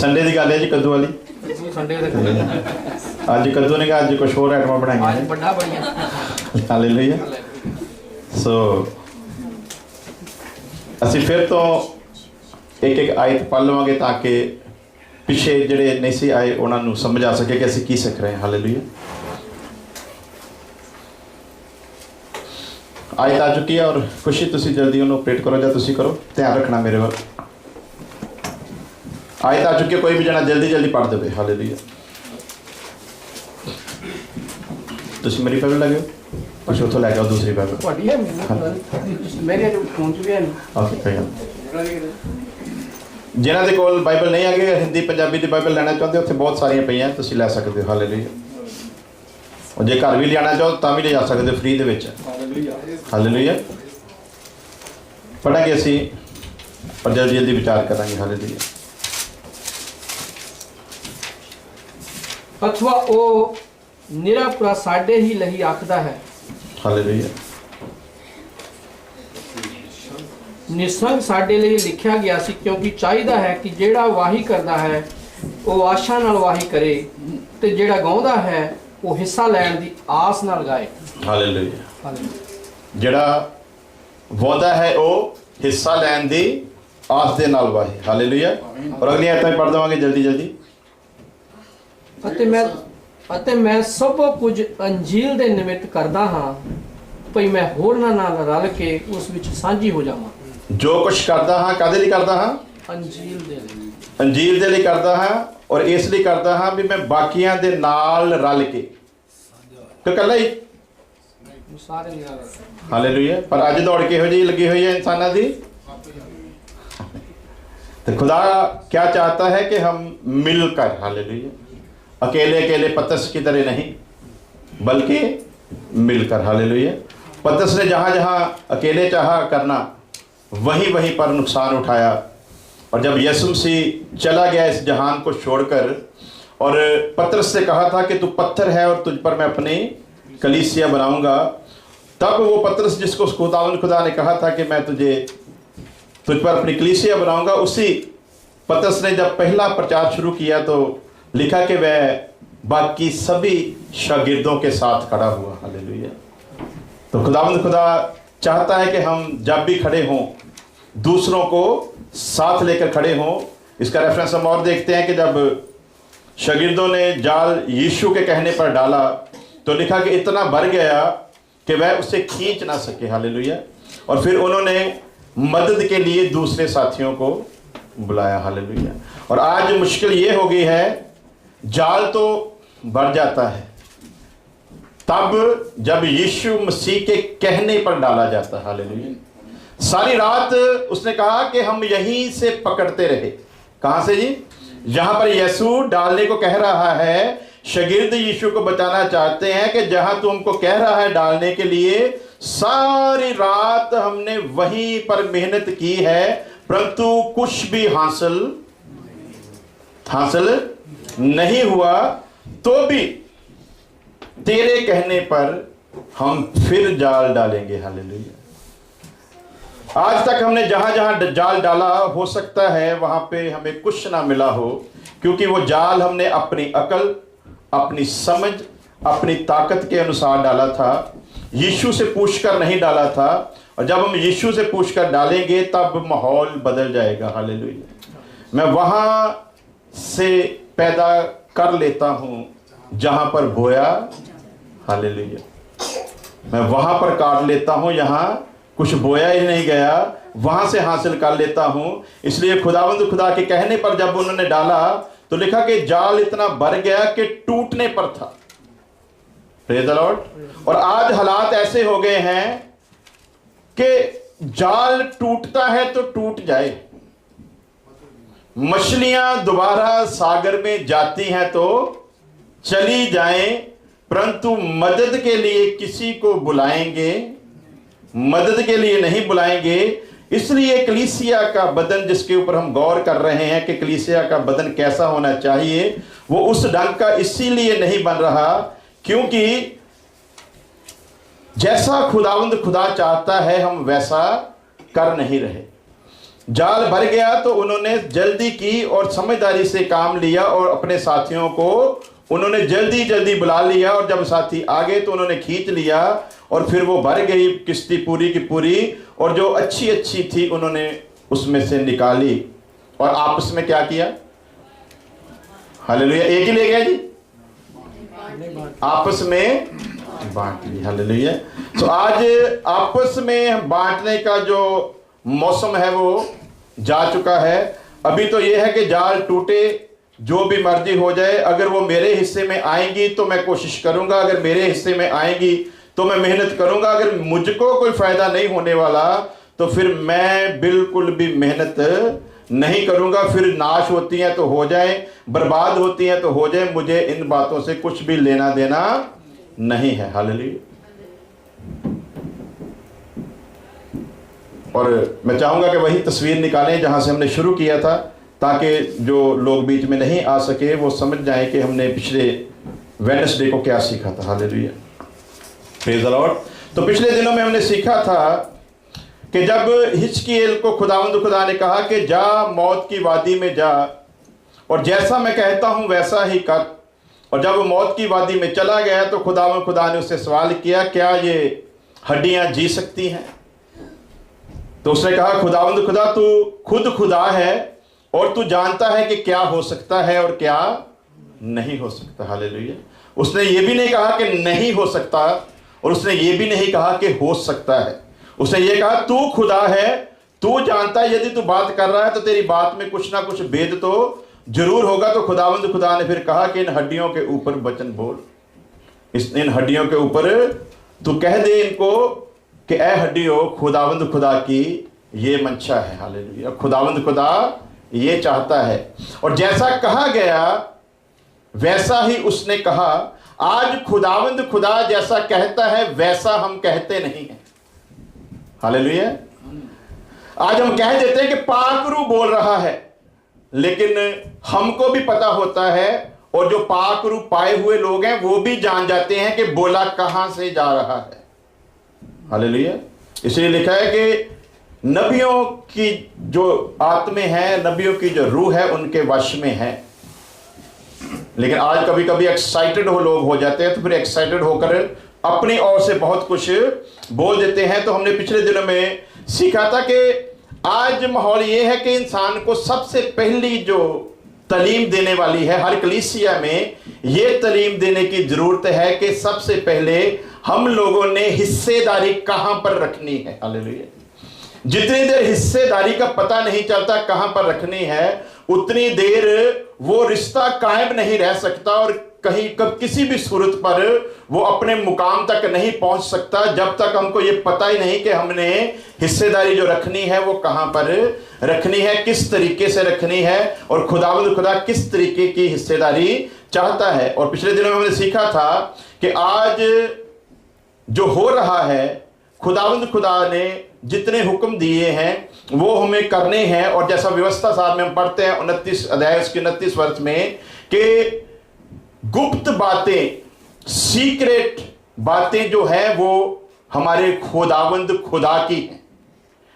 Sunday की गल है जी, कद्दू वाली संडे अज कद्दू ने कहा अज कुछ होर आइटम बनाई। हालेलुया। सो असी फिर तो एक एक आयत पढ़ लवांगे ताकि पिछे जिहड़े नहीं सी आए उन्होंने समझ आ सके कि असी की सीख रहे हैं। हालेलुया। आयत आ चुकी है और खुशी तुसी जल्दी उन्होंने ऑपरेट करो या तुसी करो, ध्यान रखना मेरे वल। आयत आ चुकी है, कोई भी जना जल्दी जल्दी पढ़ दे। हालेलुया। तुसी मेरी बाइबल लगे कुछ उतो लैके आओ दूसरी बाइबल। जिन्हों के कोल बाइबल नहीं आ गई, हिंदी पंजाबी की बाइबल लेना चाहते हो, उत्थे बहुत सारियां पईयां, तुसी लै सकते हो। हालेलुया। और जे घर भी लियाना चाहो तो भी ले जा सकते हो फ्री दे विच। हालेलुया। पढ़ांगे असी और जल्दी जल्दी विचार करांगे। हालेलुया। अथवा ओ निरापुरा साडे ही लही आखदा है। हालेलुया। निसंग साडे लिए लिखा गया सी, क्योंकि चाहिदा है कि जेड़ा वाही करदा है वो आशा नाल वाही करे ते जेड़ा गाउंदा है वो हिस्सा लैण दी आस नाल गाए। हालेलुया। जेड़ा वादा है वो हिस्सा लैण दी आस दे नाल वाहे। हालेलुया। और अगली आयत पढ़ देवांगे जल्दी जल्दी। अते मैं सब कुछ अंजील दे निमित्त करदा हां, भई मैं होरनां नाल रल के उस विच सांझी हो जावां। जो कुछ करदा हां कादे लई करदा हां? अंजील दे लई। अंजील दे लई करदा हां और इसलिए करदा हां भी मैं बाकियां दे नाल रल के तो कल्ला ही सारे नाल। हालेलुया। पर अज दौड़ के हो जी लगी हुई है इंसाना दी। तो खुदा क्या चाहता है कि हम मिलकर, हालेलुया, अकेले अकेले पतरस की तरह नहीं बल्कि मिलकर। हालेलुया। पतरस ने जहाँ जहाँ अकेले चाहा करना वहीं वहीं पर नुकसान उठाया। और जब यीशु मसीह चला गया इस जहान को छोड़कर और पतरस से कहा था कि तू पत्थर है और तुझ पर मैं अपनी कलीसिया बनाऊंगा, तब वो पतरस जिसको खुदा ने कहा था कि मैं तुझ पर अपनी कलीसिया बनाऊंगा, उसी पतरस ने जब पहला प्रचार शुरू किया तो लिखा कि वह बाकी सभी शागिर्दों के साथ खड़ा हुआ। हालेलुया। तो खुदा चाहता है कि हम जब भी खड़े हों दूसरों को साथ लेकर खड़े हों। इसका रेफरेंस हम और देखते हैं कि जब शागिर्दों ने जाल यीशु के कहने पर डाला तो लिखा कि इतना भर गया कि वह उसे खींच ना सके। हालेलुया। और फिर उन्होंने मदद के लिए दूसरे साथियों को बुलाया। हालेलुया। और आज मुश्किल ये हो गई है, जाल तो बढ़ जाता है तब जब यीशु मसीह के कहने पर डाला जाता है। हालेलुया। सारी रात उसने कहा कि हम यहीं से पकड़ते रहे। कहां से जी? जहां पर यीशु डालने को कह रहा है, शागिर्द यीशु को बताना चाहते हैं कि जहां तू हमको कह रहा है डालने के लिए, सारी रात हमने वहीं पर मेहनत की है परंतु कुछ भी हासिल नहीं हुआ, तो भी तेरे कहने पर हम फिर जाल डालेंगे। हालेलुया। आज तक हमने जहां जहां जाल डाला, हो सकता है वहां पे हमें कुछ ना मिला हो, क्योंकि वो जाल हमने अपनी अकल, अपनी समझ, अपनी ताकत के अनुसार डाला था, यीशु से पूछकर नहीं डाला था। और जब हम यीशु से पूछकर डालेंगे तब माहौल बदल जाएगा। हालेलुया। मैं वहां से पैदा कर लेता हूं जहां पर बोया। हालेलुया। मैं वहां पर काट लेता हूं, यहां कुछ बोया ही नहीं गया, वहां से हासिल कर लेता हूं। इसलिए खुदा के कहने पर जब उन्होंने डाला तो लिखा कि जाल इतना भर गया कि टूटने पर था। Praise the Lord. और आज हालात ऐसे हो गए हैं कि जाल टूटता है तो टूट जाए, मछलियां दोबारा सागर में जाती हैं तो चली जाएं, परंतु मदद के लिए किसी को बुलाएंगे, मदद के लिए नहीं बुलाएंगे। इसलिए कलीसिया का बदन जिसके ऊपर हम गौर कर रहे हैं कि कलीसिया का बदन कैसा होना चाहिए, वो उस ढंग का इसीलिए नहीं बन रहा क्योंकि जैसा खुदा चाहता है हम वैसा कर नहीं रहे। जाल भर गया तो उन्होंने जल्दी की और समझदारी से काम लिया और अपने साथियों को उन्होंने जल्दी जल्दी बुला लिया, और जब साथी आ गए तो उन्होंने खींच लिया और फिर वो भर गई किश्ती पूरी की पूरी, और जो अच्छी अच्छी थी उन्होंने उसमें से निकाली और आपस में क्या किया? हालेलुया। एक ही ले गया जी, आपस में बांट ली। हालेलुया। तो आज आपस में बांटने का जो मौसम है वो जा चुका है। अभी तो ये है कि जाल टूटे, जो भी मर्जी हो जाए, अगर वो मेरे हिस्से में आएंगी तो मैं कोशिश करूंगा, अगर मेरे हिस्से में आएंगी तो मैं मेहनत करूंगा, अगर मुझको कोई फायदा नहीं होने वाला तो फिर मैं बिल्कुल भी मेहनत नहीं करूंगा। फिर नाश होती हैं तो हो जाए, बर्बाद होती हैं तो हो जाए, मुझे इन बातों से कुछ भी लेना देना नहीं है। हालेलुया। और मैं चाहूंगा कि वही तस्वीर निकालें जहां से हमने शुरू किया था, ताकि जो लोग बीच में नहीं आ सके वो समझ जाएं कि हमने पिछले वेडनेसडे को क्या सीखा था। Hallelujah, praise the Lord. तो पिछले दिनों में हमने सीखा था कि जब हिजकिय्येल को खुदावंद खुदा ने कहा कि जा मौत की वादी में जा और जैसा मैं कहता हूं वैसा ही कर, और जब वो मौत की वादी में चला गया तो खुदावंद खुदा ने उससे सवाल किया, क्या ये हड्डियां जी सकती हैं? तो उसने कहा, खुदावंद खुदा तू खुद खुदा है और तू जानता है कि क्या हो सकता है और क्या नहीं हो सकता। हालेलुया। उसने ये भी नहीं कहा कि नहीं हो सकता, और उसने ये भी नहीं कहा कि हो सकता है। उसने ये कहा तू खुदा है, तू जानता है, यदि तू बात कर रहा है तो तेरी बात में कुछ ना कुछ भेद तो जरूर होगा। तो खुदावंद खुदा ने फिर कहा कि इन हड्डियों के ऊपर वचन बोल, इन हड्डियों के ऊपर तू कह दे इनको कि ऐ हड्डियों, खुदावंद खुदा की ये मंशा है। हालेलुया। खुदावंद खुदा ये चाहता है, और जैसा कहा गया वैसा ही उसने कहा। आज खुदावंद खुदा जैसा कहता है वैसा हम कहते नहीं हैं। हालेलुया। आज हम कह देते हैं कि पाकरू बोल रहा है, लेकिन हमको भी पता होता है, और जो पाकरू पाए हुए लोग हैं वो भी जान जाते हैं कि बोला कहां से जा रहा है। हालेलुया। इसलिए लिखा है कि नबियों की जो आत्में हैं, नबियों की जो रूह है उनके वश में है। लेकिन आज कभी कभी एक्साइटेड हो लोग हो जाते हैं, तो फिर एक्साइटेड होकर अपनी ओर से बहुत कुछ बोल देते हैं। तो हमने पिछले दिनों में सीखा था कि आज माहौल ये है कि इंसान को सबसे पहली जो तालीम देने वाली है, हर कलीसिया में ये तालीम देने की जरूरत है कि सबसे पहले हम लोगों ने हिस्सेदारी कहां पर रखनी है। हालेलुया। जितनी देर हिस्सेदारी का पता नहीं चलता कहां पर रखनी है, उतनी देर वो रिश्ता कायम नहीं रह सकता, और कहीं कब किसी भी सूरत पर वो अपने मुकाम तक नहीं पहुंच सकता, जब तक हमको ये पता ही नहीं कि हमने हिस्सेदारी जो रखनी है वो कहां पर रखनी है, किस तरीके से रखनी है, और खुदावंद खुदा किस तरीके की हिस्सेदारी चाहता है। और पिछले दिनों में हमने सीखा था कि आज जो हो रहा है, खुदावंद खुदा ने जितने हुक्म दिए हैं वो हमें करने हैं। और जैसा व्यवस्था साहब में हम पढ़ते हैं 29 अध्याय उसके 29 वर्ष में कि गुप्त बातें, सीक्रेट बातें जो है वो हमारे खुदावंद खुदा की हैं,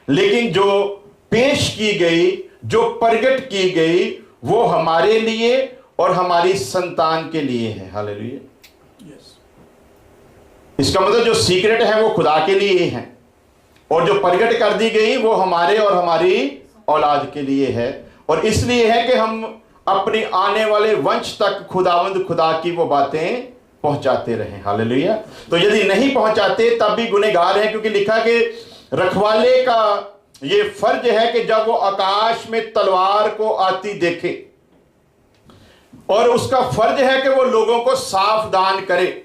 लेकिन जो पेश की गई, जो प्रकट की गई, वो हमारे लिए और हमारी संतान के लिए है। हालेलुया। इसका मतलब जो सीक्रेट है वो खुदा के लिए है, और जो प्रकट कर दी गई वो हमारे और हमारी औलाद के लिए है। और इसलिए है कि हम अपनी आने वाले वंश तक खुदावंद खुदा की वो बातें पहुंचाते रहें। हालेलुया। तो यदि नहीं पहुंचाते तब भी गुनहगार हैं, क्योंकि लिखा कि रखवाले का ये फर्ज है कि जब वो आकाश में तलवार को आती देखे, और उसका फर्ज है कि वो लोगों को सावधान करे,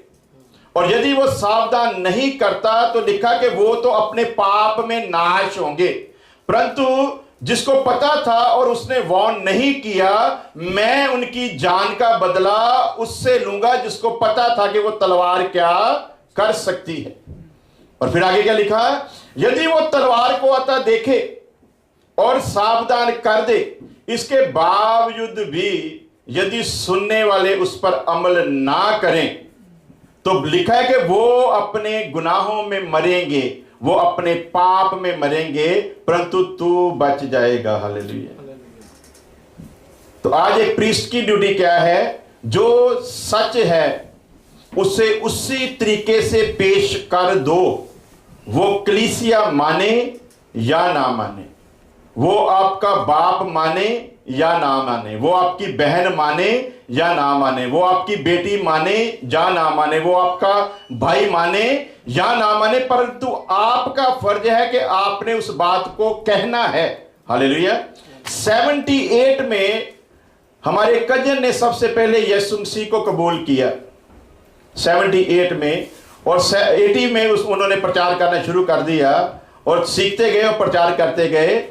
और यदि वो सावधान नहीं करता तो लिखा कि वो तो अपने पाप में नाश होंगे। परंतु जिसको पता था और उसने वार्न नहीं किया, मैं उनकी जान का बदला उससे लूंगा जिसको पता था कि वो तलवार क्या कर सकती है। और फिर आगे क्या लिखा, यदि वो तलवार को आता देखे और सावधान कर दे, इसके बावजूद भी यदि सुनने वाले उस पर अमल ना करें, तो लिखा है कि वो अपने गुनाहों में मरेंगे, वो अपने पाप में मरेंगे, परंतु तू बच जाएगा। हालेलुया। तो आज एक प्रीस्ट की ड्यूटी क्या है? जो सच है उसे उसी तरीके से पेश कर दो, वो कलीसिया माने या ना माने, वो आपका बाप माने या ना माने, वो आपकी बहन माने या ना माने, वो आपकी बेटी माने या ना माने, वो आपका भाई माने या ना माने, परंतु आपका फर्ज है कि आपने उस बात को कहना है। हालेलुया। 78 में हमारे कजन ने सबसे पहले यीशु मसीह को कबूल किया, 78 में, और 80 में उन्होंने प्रचार करना शुरू कर दिया और सीखते गए और प्रचार करते गए।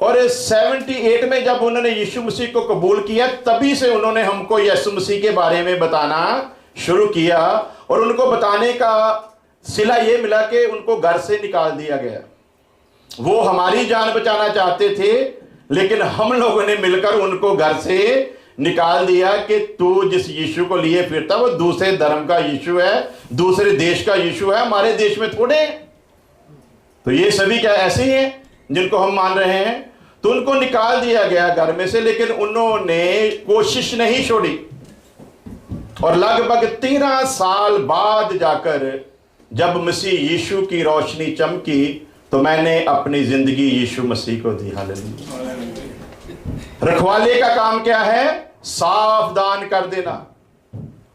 और 78 में जब उन्होंने यीशु मसीह को कबूल किया, तभी से उन्होंने हमको यीशु मसीह के बारे में बताना शुरू किया। और उनको बताने का सिला ये मिला कि उनको घर से निकाल दिया गया। वो हमारी जान बचाना चाहते थे, लेकिन हम लोगों ने मिलकर उनको घर से निकाल दिया कि तू जिस यीशु को लिए फिरता वो दूसरे धर्म का यीशु है, दूसरे देश का यीशु है, हमारे देश में थोड़े। तो ये सभी क्या ऐसे ही हैं जिनको हम मान रहे हैं? तो उनको निकाल दिया गया घर में से, लेकिन उन्होंने कोशिश नहीं छोड़ी। और लगभग 13 साल बाद जाकर जब मसीह यीशु की रोशनी चमकी, तो मैंने अपनी जिंदगी यीशु मसीह को दी। हालेलुया। रखवाले का काम क्या है? सावधान कर देना।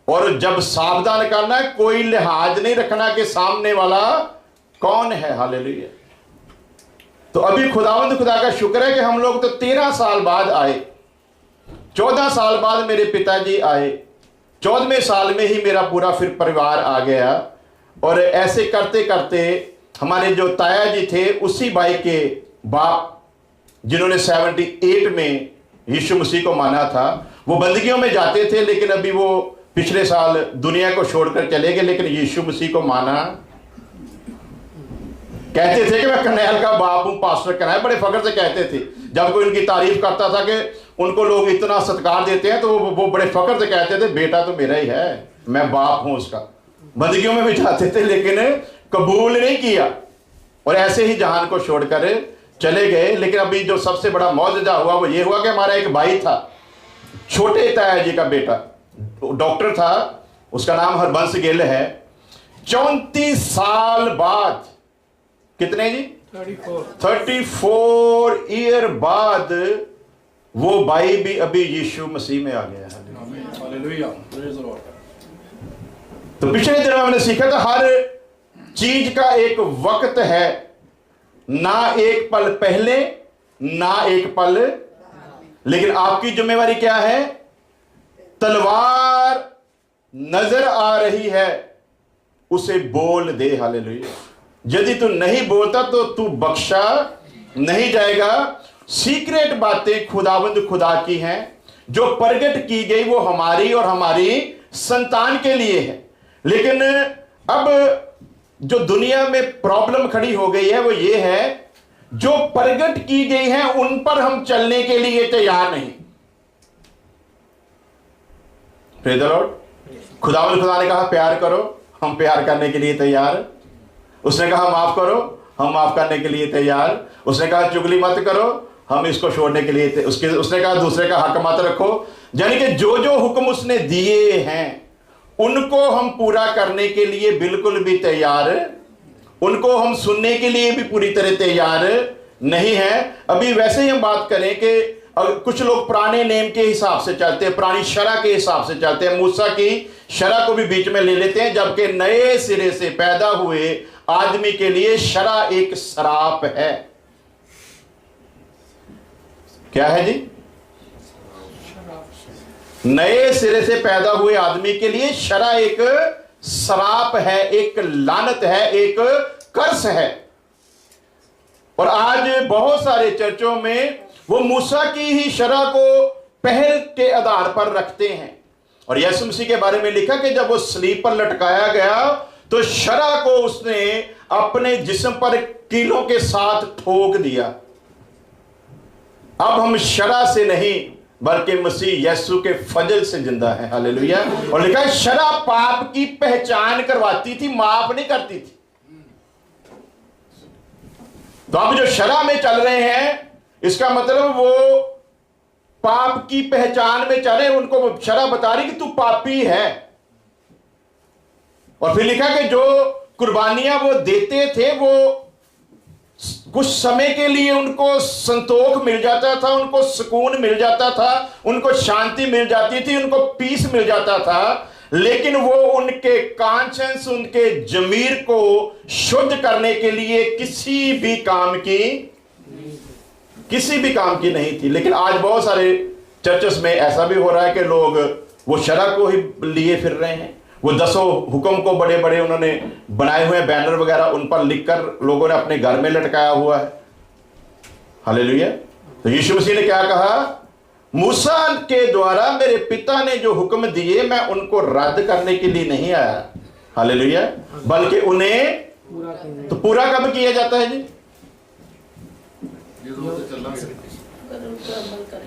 और जब सावधान करना है, कोई लिहाज नहीं रखना कि सामने वाला कौन है। हालेलुया। तो अभी खुदावंद खुदा का शुक्र है कि हम लोग तो 13 साल बाद आए, 14 साल बाद मेरे पिताजी आए, 14वें साल में ही मेरा पूरा फिर परिवार आ गया। और ऐसे करते करते हमारे जो ताया जी थे, उसी भाई के बाप जिन्होंने 78 में यीशु मसीह को माना था, वो बंदगियों में जाते थे, लेकिन अभी वो पिछले साल दुनिया को छोड़कर चले गए, लेकिन यीशु मसीह को माना। कहते थे कि मैं कन्हैया का बाप हूं, पास्टर कन्हैया, बड़े फख्र से कहते थे। जब कोई उनकी तारीफ करता था कि उनको लोग इतना सत्कार देते हैं, तो वो बड़े फख्र से कहते थे, बेटा तो मेरा ही है, मैं बाप हूं उसका। बंदगियों में भी जाते थे, लेकिन कबूल नहीं किया, और ऐसे ही जहान को छोड़कर चले गए। लेकिन अभी जो सबसे बड़ा मौजूदा हुआ वो ये हुआ कि हमारा एक भाई था, छोटे ताया जी का बेटा, डॉक्टर था, उसका नाम हरबंस गिल है। 34 साल बाद, कितने जी? 34 ईयर बाद वो भाई भी अभी यीशु मसीह में आ गया है। हालेलुया। तो पिछले दिनों में हमने सीखा था, हर चीज का एक वक्त है, ना एक पल पहले ना एक पल। लेकिन आपकी जिम्मेवारी क्या है? तलवार नजर आ रही है, उसे बोल दे। हालेलुया। यदि तू नहीं बोलता तो तू बख्शा नहीं जाएगा। सीक्रेट बातें खुदावंद खुदा की हैं, जो प्रकट की गई वो हमारी और हमारी संतान के लिए है। लेकिन अब जो दुनिया में प्रॉब्लम खड़ी हो गई है वो ये है, जो प्रकट की गई है उन पर हम चलने के लिए तैयार नहीं। Praise the Lord. खुदावंद खुदा ने कहा प्यार करो, हम प्यार करने के लिए तैयार। उसने कहा माफ करो, हम माफ करने के लिए तैयार। उसने कहा चुगली मत करो, हम इसको छोड़ने के लिए उसने कहा दूसरे का हक मत रखो। यानी कि जो जो हुक्म उसने दिए हैं उनको हम पूरा करने के लिए बिल्कुल भी तैयार, उनको हम सुनने के लिए भी पूरी तरह तैयार नहीं है। अभी वैसे ही हम बात करें कि कुछ लोग पुराने नेम के हिसाब से चलते हैं, पुरानी शरा के हिसाब से चलते हैं, मूसा की शरा को भी बीच में ले लेते हैं, जबकि नए सिरे से पैदा हुए आदमी के लिए शरा एक श्राप है। क्या है जी? नए सिरे से पैदा हुए आदमी के लिए शरा एक श्राप है, एक लानत है, एक कर्स है। और आज बहुत सारे चर्चों में वो मूसा की ही शरा को पहल के आधार पर रखते हैं। और यीशु मसीह के बारे में लिखा कि जब वो सलीब पर लटकाया गया तो शरा को उसने अपने जिस्म पर कीलों के साथ ठोक दिया। अब हम शरा से नहीं बल्कि मसीह यीशु के फजल से जिंदा है। हालेलुया। और लिखा है शरा पाप की पहचान करवाती थी, माफ नहीं करती थी। तो अब जो शरह में चल रहे हैं, इसका मतलब वो पाप की पहचान में चले, उनको शरह बता रही कि तू पापी है। और फिर लिखा कि जो कुर्बानियां वो देते थे वो कुछ समय के लिए उनको संतोष मिल जाता था, उनको सुकून मिल जाता था, उनको शांति मिल जाती थी, उनको पीस मिल जाता था, लेकिन वो उनके कॉन्शियंस, उनके जमीर को शुद्ध करने के लिए किसी भी काम की नहीं थी। लेकिन आज बहुत सारे चर्चेस में ऐसा भी हो रहा है कि लोग वो शरह को ही लिए फिर रहे हैं। वो 10 हुक्म को बड़े बड़े उन्होंने बनाए हुए बैनर वगैरह, उन पर लिखकर लोगों ने अपने घर में लटकाया हुआ है। हालेलुया। तो यीशु मसीह ने क्या कहा? मूसा के द्वारा मेरे पिता ने जो हुक्म दिए, मैं उनको रद्द करने के लिए नहीं आया, हालेलुया, बल्कि उन्हें तो पूरा कब किया जाता है जी?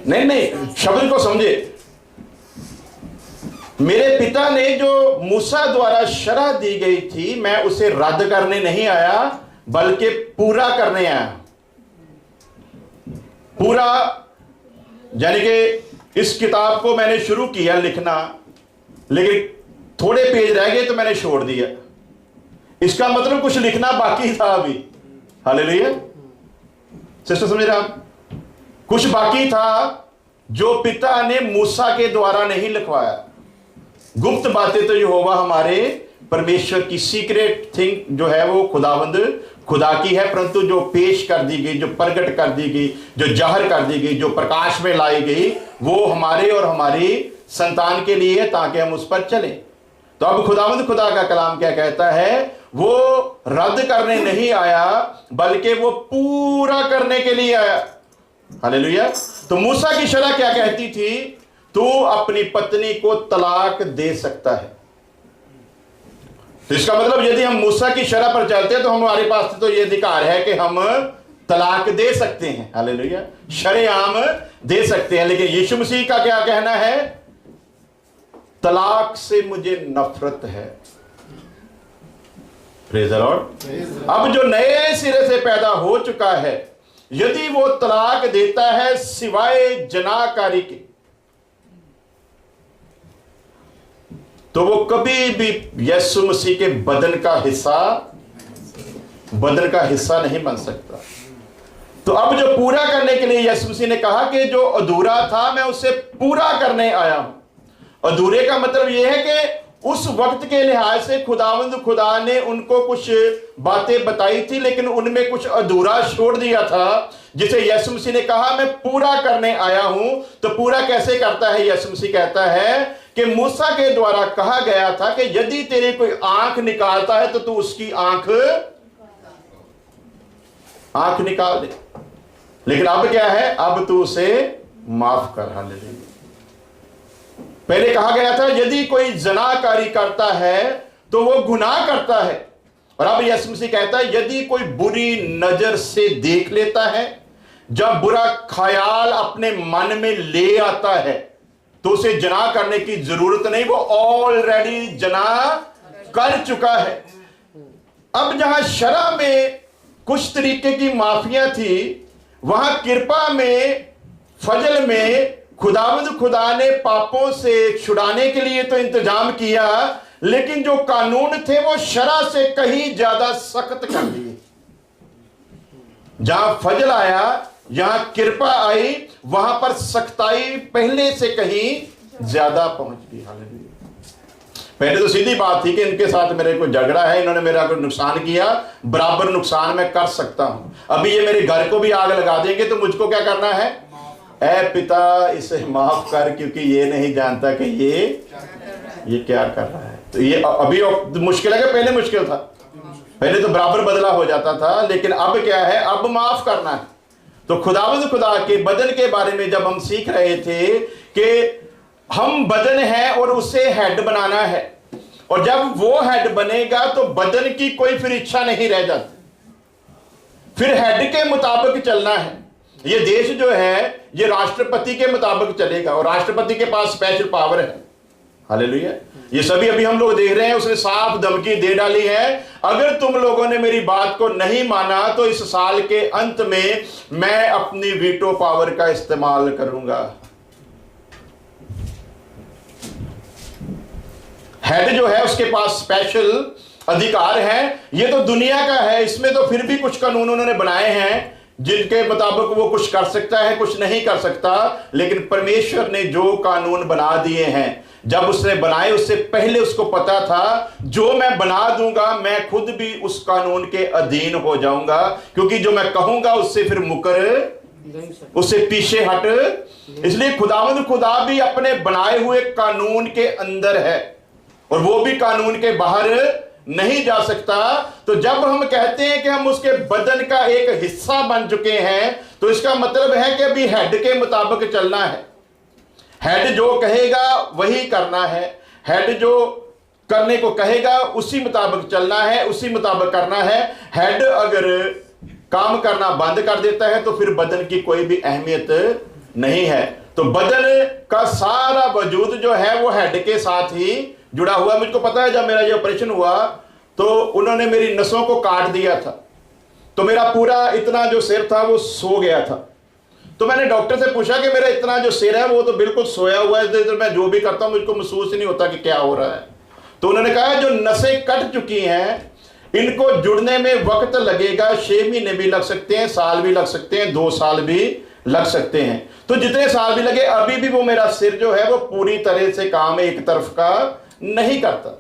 नहीं, शब्द को समझे। मेरे पिता ने जो मूसा द्वारा शरह दी गई थी, मैं उसे रद्द करने नहीं आया, बल्कि पूरा करने आया। पूरा यानी कि इस किताब को मैंने शुरू किया लिखना, लेकिन थोड़े पेज रह गए तो मैंने छोड़ दिया। इसका मतलब कुछ लिखना बाकी था अभी। हालेलुया। सिस्टर समझ रहे आप? कुछ बाकी था जो पिता ने मूसा के द्वारा नहीं लिखवाया। गुप्त बातें तो यहोवा हमारे परमेश्वर की सीक्रेट थिंग जो है वो खुदा की है, परंतु जो पेश कर दी गई, जो प्रकट कर दी गई, जो जाहिर कर दी गई, जो प्रकाश में लाई गई, वो हमारे और हमारी संतान के लिए है, ताकि हम उस पर चलें। तो अब खुदा का कलाम क्या कहता है? वो रद्द करने नहीं आया, बल्कि वो पूरा करने के लिए आया। हालेलुया। तो मूसा की शरह क्या कहती थी? तू अपनी पत्नी को तलाक दे सकता है। तो इसका मतलब यदि हम मूसा की शरह पर चलते हैं तो हमारे पास तो यह अधिकार है कि हम तलाक दे सकते हैं। हालेलुया। शरेआम दे सकते हैं। लेकिन यीशु मसीह का क्या कहना है? तलाक से मुझे नफरत है। Praise the Lord. अब जो नए सिरे से पैदा हो चुका है, यदि वो तलाक देता है सिवाय जनाकारी के, तो वो कभी भी यीशु मसीह के बदन का हिस्सा नहीं बन सकता। तो अब जो पूरा करने के लिए यीशु मसीह ने कहा कि जो अधूरा था मैं उसे पूरा करने आया हूं। अधूरे का मतलब यह है कि उस वक्त के लिहाज से खुदा ने उनको कुछ बातें बताई थी, लेकिन उनमें कुछ अधूरा छोड़ दिया था, जिसे यीशु मसीह ने कहा मैं पूरा करने आया हूं। तो पूरा कैसे करता है? यीशु मसीह कहता है कि मूसा के द्वारा कहा गया था कि यदि तेरे कोई आंख निकालता है तो तू उसकी आंख निकाल दे। लेकिन अब क्या है? अब तू उसे माफ कर। हालेलुया। पहले कहा गया था यदि कोई जनाकारी करता है तो वो गुनाह करता है, और अब यीशु मसीह कहता है यदि कोई बुरी नजर से देख लेता है, जब बुरा ख्याल अपने मन में ले आता है, तो उसे जना करने की जरूरत नहीं, वो ऑलरेडी जना कर चुका है। अब जहां शरह में कुछ तरीके की माफिया थी, वहां कृपा में, फजल में खुदा ने पापों से छुड़ाने के लिए तो इंतजाम किया, लेकिन जो कानून थे वो शरह से कहीं ज्यादा सख्त कर दिए। जहां फजल आया, जहां कृपा आई, वहां पर सख्ताई पहले से कहीं ज्यादा पहुंच गई। हालेलुया। पहले तो सीधी बात थी कि इनके साथ मेरे को झगड़ा है, इन्होंने मेरा कोई नुकसान किया, बराबर नुकसान मैं कर सकता हूं। अभी ये मेरे घर को भी आग लगा देंगे तो मुझको क्या करना है? ऐ पिता इसे माफ कर, क्योंकि ये नहीं जानता कि ये क्या कर रहा है। तो ये अभी मुश्किल है कि पहले मुश्किल था? पहले तो बराबर बदला हो जाता था, लेकिन अब क्या है? अब माफ करना है। तो खुदा के बदन के बारे में जब हम सीख रहे थे कि हम बदन है और उसे हेड बनाना है, और जब वो हेड बनेगा तो बदन की कोई फिर इच्छा नहीं रह जाती, फिर हेड के मुताबिक चलना है। ये देश जो है ये राष्ट्रपति के मुताबिक चलेगा, और राष्ट्रपति के पास स्पेशल पावर है। हालेलुया। ये सभी अभी हम लोग देख रहे हैं, उसने साफ धमकी दे डाली है, अगर तुम लोगों ने मेरी बात को नहीं माना तो इस साल के अंत में मैं अपनी वीटो पावर का इस्तेमाल करूंगा। हेड जो है उसके पास स्पेशल अधिकार है। ये तो दुनिया का है, इसमें तो फिर भी कुछ कानून उन्होंने बनाए हैं जिनके मुताबिक वो कुछ कर सकता है, कुछ नहीं कर सकता। लेकिन परमेश्वर ने जो कानून बना दिए हैं, जब उसने बनाए उससे पहले उसको पता था जो मैं बना दूंगा मैं खुद भी उस कानून के अधीन हो जाऊंगा, क्योंकि जो मैं कहूंगा उससे फिर मुकर, उससे पीछे हट। इसलिए खुदावंद खुदा भी अपने बनाए हुए कानून के अंदर है और वो भी कानून के बाहर नहीं जा सकता। तो जब हम कहते हैं कि हम उसके बदन का एक हिस्सा बन चुके हैं, तो इसका मतलब है कि अभी हेड के मुताबिक चलना है। हेड जो कहेगा वही करना है, हेड जो करने को कहेगा उसी मुताबिक चलना है, उसी मुताबिक करना है। हेड अगर काम करना बंद कर देता है तो फिर बदन की कोई भी अहमियत नहीं है। तो बदन का सारा वजूद जो है वो हेड के साथ ही जुड़ा हुआ। मुझको पता है, जब मेरा ये ऑपरेशन हुआ तो उन्होंने मेरी नसों को काट दिया था, तो मेरा पूरा इतना जो सिर था वो सो गया था। तो मैंने डॉक्टर से पूछा कि मेरा इतना जो सिर है वो तो बिल्कुल सोया हुआ है, तो मैं जो भी करता हूं मुझको महसूस ही नहीं होता कि क्या हो रहा है। तो उन्होंने कहा जो नसें कट चुकी हैं इनको जुड़ने में वक्त लगेगा, 6 महीने भी लग सकते हैं, साल भी लग सकते हैं, 2 साल भी लग सकते हैं। तो जितने साल भी लगे अभी भी वो मेरा सिर जो है वो पूरी तरह से काम एक तरफ का नहीं करता।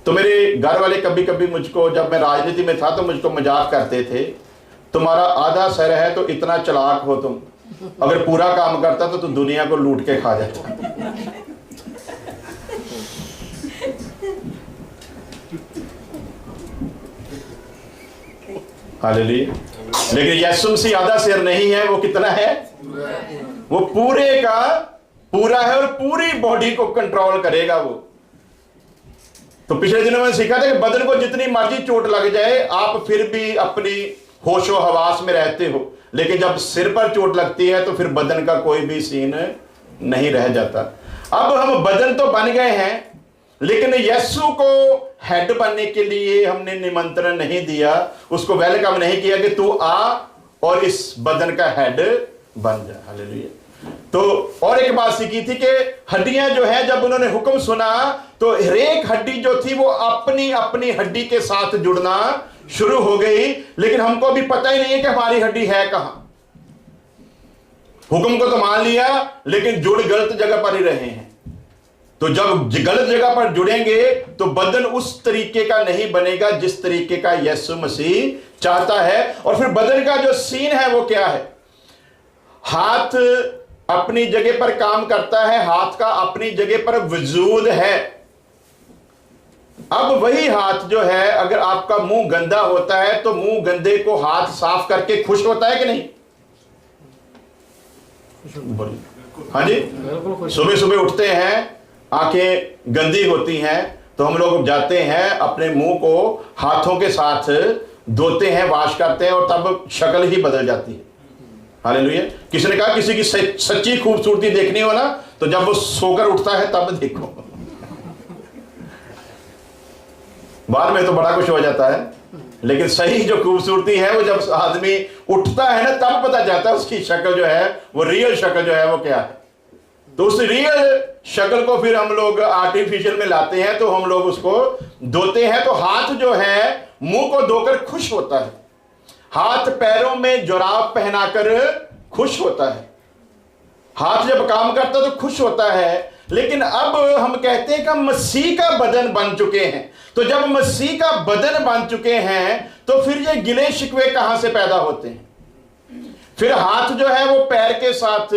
तो मेरे घर वाले कभी कभी मुझको, जब मैं राजनीति में था तो मुझको मजाक करते थे, तुम्हारा आधा सर है तो इतना चालाक हो तुम, अगर पूरा काम करता तो तुम दुनिया को लूट के खा जाता। हालेलुया। लेकिन यीशु मसीह आधा सिर नहीं है, वो कितना है? वो पूरे का पूरा है और पूरी बॉडी को कंट्रोल करेगा वो। तो पिछले दिनों में सीखा था कि बदन को जितनी मर्जी चोट लग जाए आप फिर भी अपनी होशो हवास में रहते हो, लेकिन जब सिर पर चोट लगती है तो फिर बदन का कोई भी सीन नहीं रह जाता। अब हम बदन तो बन गए हैं, लेकिन यीशु को हेड बनने के लिए हमने निमंत्रण नहीं दिया, उसको वेलकम नहीं किया कि तू आ और इस बदन का हेड बन जा। हालेलुया। तो और एक बात सीखी थी कि हड्डियां जो है, जब उन्होंने हुक्म सुना तो हर एक हड्डी जो थी वो अपनी अपनी हड्डी के साथ जुड़ना शुरू हो गई, लेकिन हमको भी पता ही नहीं है कि हमारी हड्डी है कहां। हुक्म को तो मान लिया लेकिन जुड़ गलत जगह पर ही रहे हैं। तो जब गलत जगह पर जुड़ेंगे तो बदन उस तरीके का नहीं बनेगा जिस तरीके का यीशु मसीह चाहता है। और फिर बदन का जो सीन है वो क्या है? हाथ अपनी जगह पर काम करता है, हाथ का अपनी जगह पर वजूद है। अब वही हाथ जो है, अगर आपका मुंह गंदा होता है तो मुंह गंदे को हाथ साफ करके खुश होता है कि नहीं? हाँ जी, सुबह सुबह उठते हैं, आंखें गंदी होती हैं तो हम लोग जाते हैं अपने मुंह को हाथों के साथ धोते हैं, वॉश करते हैं और तब शक्ल ही बदल जाती है। हालेलुया। किसी ने कहा किसी की सच्ची खूबसूरती देखनी हो ना तो जब वो सोकर उठता है तब देखो। बाद में तो बड़ा कुछ हो जाता है, लेकिन सही जो खूबसूरती है वो जब आदमी उठता है ना तब पता जाता है उसकी शक्ल जो है, वो रियल शक्ल जो है वो क्या है। तो उस रियल शक्ल को फिर हम लोग आर्टिफिशियल में लाते हैं, तो हम लोग उसको धोते हैं। तो हाथ जो है मुंह को धोकर खुश होता है, हाथ पैरों में जुराब पहनाकर खुश होता है, हाथ जब काम करता तो खुश होता है। लेकिन अब हम कहते हैं कि हम मसीह का बदन बन चुके हैं। तो जब मसीह का बदन बन चुके हैं तो फिर ये गिले शिकवे कहां से पैदा होते हैं? फिर हाथ जो है वो पैर के साथ